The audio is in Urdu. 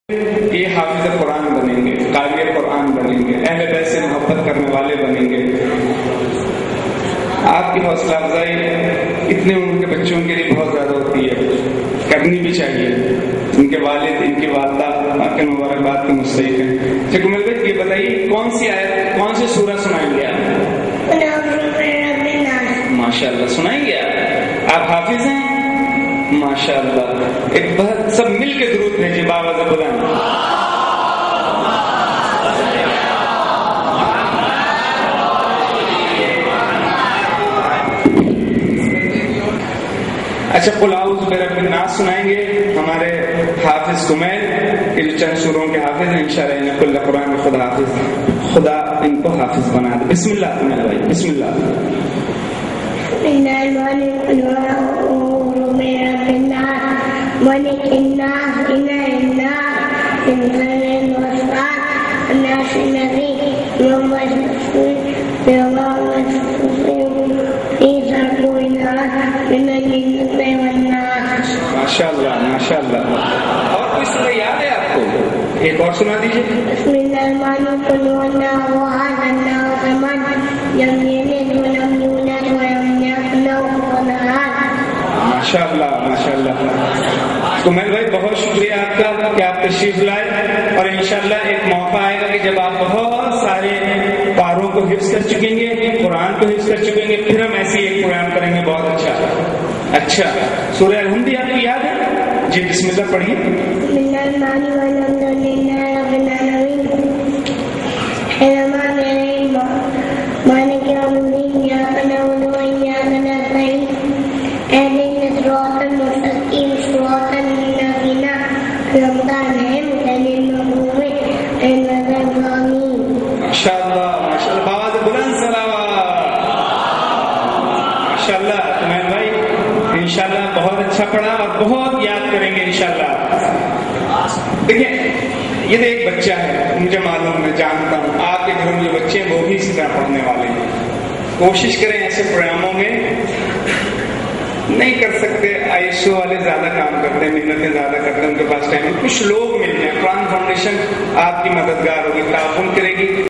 یہ حافظ قرآن بنیں گے، قاری قرآن بنیں گے، اہل بیت سے محبت کرنے والے بنیں گے۔ آپ کی حوصلہ افزائی اتنے عمر کے بچوں کے لیے بہت زیادہ ہوتی ہے، کرنی بھی چاہیے۔ ان کے والد، ان کی والدہ آپ کے مبارکباد کے مستحق ہیں۔ شیخ عمر بھائی یہ بتائیے کون سی آیت، کون سی سورہ سنائیں گے آپ؟ ماشاء اللہ سنائیں گے آپ حافظ ہیں؟ ماشاء اللہ۔ ایک بہت سب مل کے درود بھیجیے باوجہ بلند۔ اچھا قل اعوذ برب الناس سنائیں گے ہمارے حافظ کمیل، یہ جو چند سوروں کے حافظ ہیں، انشاءاللہ انہیں کل قرآن میں خدا ان کو حافظ بنا دے۔ بسم اللہ کمیل بھائی، بسم اللہ۔ ملك الناس إله الناس من شر الوسواس الناس الذي يوسوس في صدور الناس من الجنة والناس۔ ماشاء اللہ ماشاء اللہ۔ اور کوئی سورہ یاد ہے آپ کو؟ ایک اور سنا دیجیے۔ بسم اللہ الرحمن الرحیم وَهَذَا اللَّهُ الصَّمَدُ لَمْ يَلِدْ وَلَمْ يُولَدْ وَلَمْ يَكُن لَّهُ كُفُوًا أَحَدٌ۔ ماشاء اللہ ماشاء اللہ۔ کمیل بھائی بہت شکریہ آپ کا کہ آپ تشریف لائے، اور انشاءاللہ ایک موقع آئے گا کہ جب آپ بہت سارے پاروں کو حفظ کر چکیں گے، قرآن کو حفظ کر چکیں گے، پھر ہم ایسے ایک پروگرام کریں گے بہت اچھا۔ سورہ الحمد آپ کو یاد ہے؟ جی بسم اللہ پڑھیے۔ بسم اللہ الرحمن الرحیم الحمد للہ رب العالمین الرحمن الرحیم مالک یوم الدین ایاک نعبد و ایاک نستعین اهدنا الصراط المستقیم صراط الذین أنعمت علیہم غیر المغضوب علیہم ولا الضالین۔ ماشاء اللہ ماشاء اللہ، باواز بلند صلوات۔ ماشاء اللہ کمیل بھائی انشاءاللہ بہت اچھا پڑھا اور بہت یاد کریں گے انشاءاللہ۔ دیکھیں یہ تو ایک بچہ ہے، مجھے معلوم، میں جانتا ہوں آپ کے گھروں میں جو بچے ہیں وہ بھی اسی طرح پڑھنے والے ہیں۔ کوشش کریں ایسے پروگراموں میں، نہیں کر سکتے آئیسو والے زیادہ کام کرتے ہیں، محنتیں زیادہ کرتے ہیں، ان کے پاس ٹائم ہے، کچھ لوگ مل جائیں، قرآن فاؤنڈیشن آپ کی مددگار ہوگی، تعاون کرے گی۔